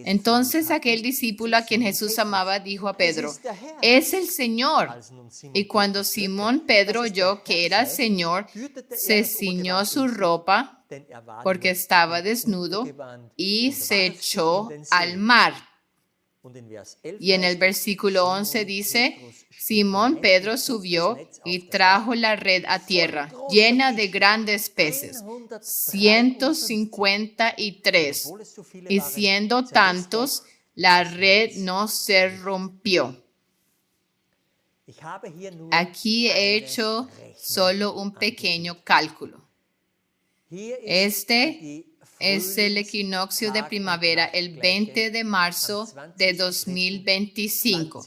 Entonces aquel discípulo a quien Jesús amaba dijo a Pedro, «Es el Señor». Y cuando Simón Pedro oyó que era el Señor, se ciñó su ropa porque estaba desnudo y se echó al mar. Y en el versículo 11 dice, Simón Pedro subió y trajo la red a tierra, llena de grandes peces, 153, y siendo tantos, la red no se rompió. Aquí he hecho solo un pequeño cálculo. Este es el equinoccio de primavera, el 20 de marzo de 2025,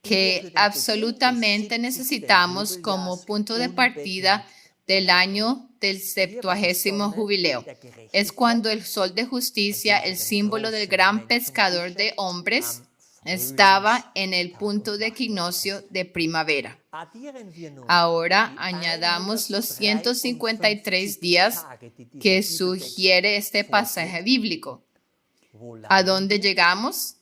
que absolutamente necesitamos como punto de partida del año del 70º jubileo. Es cuando el sol de justicia, el símbolo del gran pescador de hombres, estaba en el punto de equinoccio de primavera. Ahora añadamos los 153 días que sugiere este pasaje bíblico. ¿A dónde llegamos?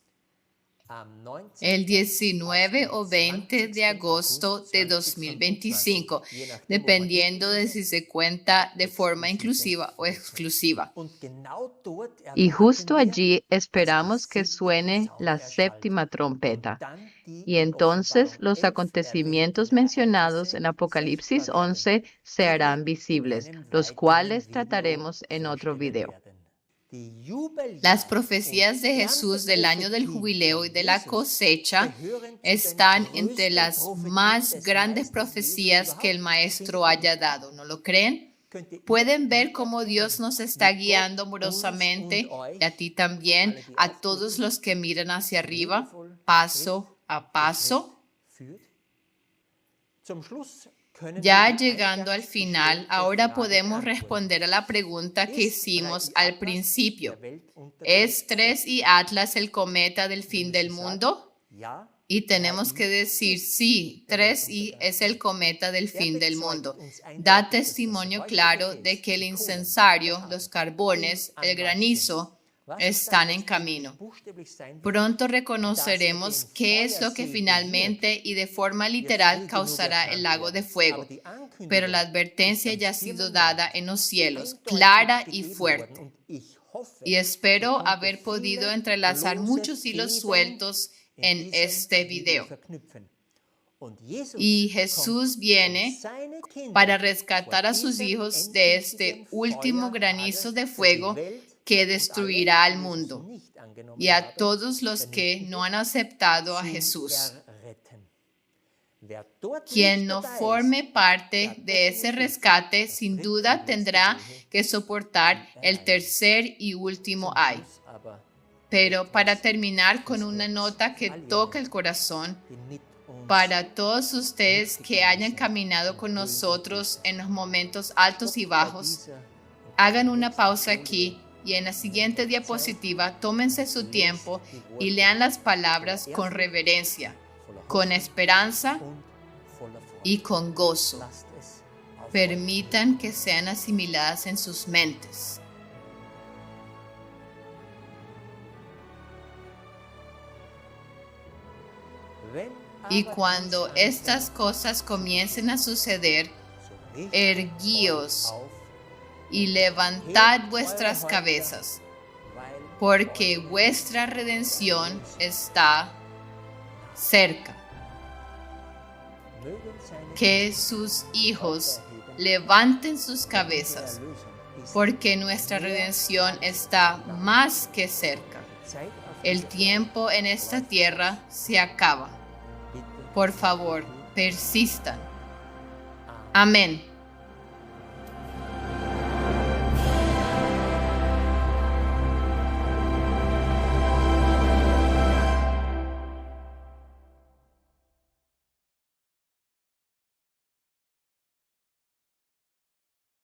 El 19 o 20 de agosto de 2025, dependiendo de si se cuenta de forma inclusiva o exclusiva. Y justo allí esperamos que suene la séptima trompeta. Y entonces los acontecimientos mencionados en Apocalipsis 11 se harán visibles, los cuales trataremos en otro video. Las profecías de Jesús del año del jubileo y de la cosecha están entre las más grandes profecías que el Maestro haya dado, ¿no lo creen? Pueden ver cómo Dios nos está guiando amorosamente, y a ti también, a todos los que miran hacia arriba, paso a paso. Ya llegando al final, ahora podemos responder a la pregunta que hicimos al principio. ¿Es 3I Atlas el cometa del fin del mundo? Y tenemos que decir sí, 3I es el cometa del fin del mundo. Da testimonio claro de que el incensario, los carbones, el granizo, están en camino. Pronto reconoceremos qué es lo que finalmente y de forma literal causará el lago de fuego, pero la advertencia ya ha sido dada en los cielos, clara y fuerte. Y espero haber podido entrelazar muchos hilos sueltos en este video. Y Jesús viene para rescatar a sus hijos de este último granizo de fuego que destruirá al mundo y a todos los que no han aceptado a Jesús. Quien no forme parte de ese rescate sin duda tendrá que soportar el tercer y último ay. Pero para terminar con una nota que toca el corazón, para todos ustedes que hayan caminado con nosotros en los momentos altos y bajos, hagan una pausa aquí y en la siguiente diapositiva tómense su tiempo y lean las palabras con reverencia, con esperanza y con gozo. Permitan que sean asimiladas en sus mentes. Y cuando estas cosas comiencen a suceder, erguíos y levantad vuestras cabezas, porque vuestra redención está cerca. Que sus hijos levanten sus cabezas, porque nuestra redención está más que cerca. El tiempo en esta tierra se acaba. Por favor, persistan. Amén.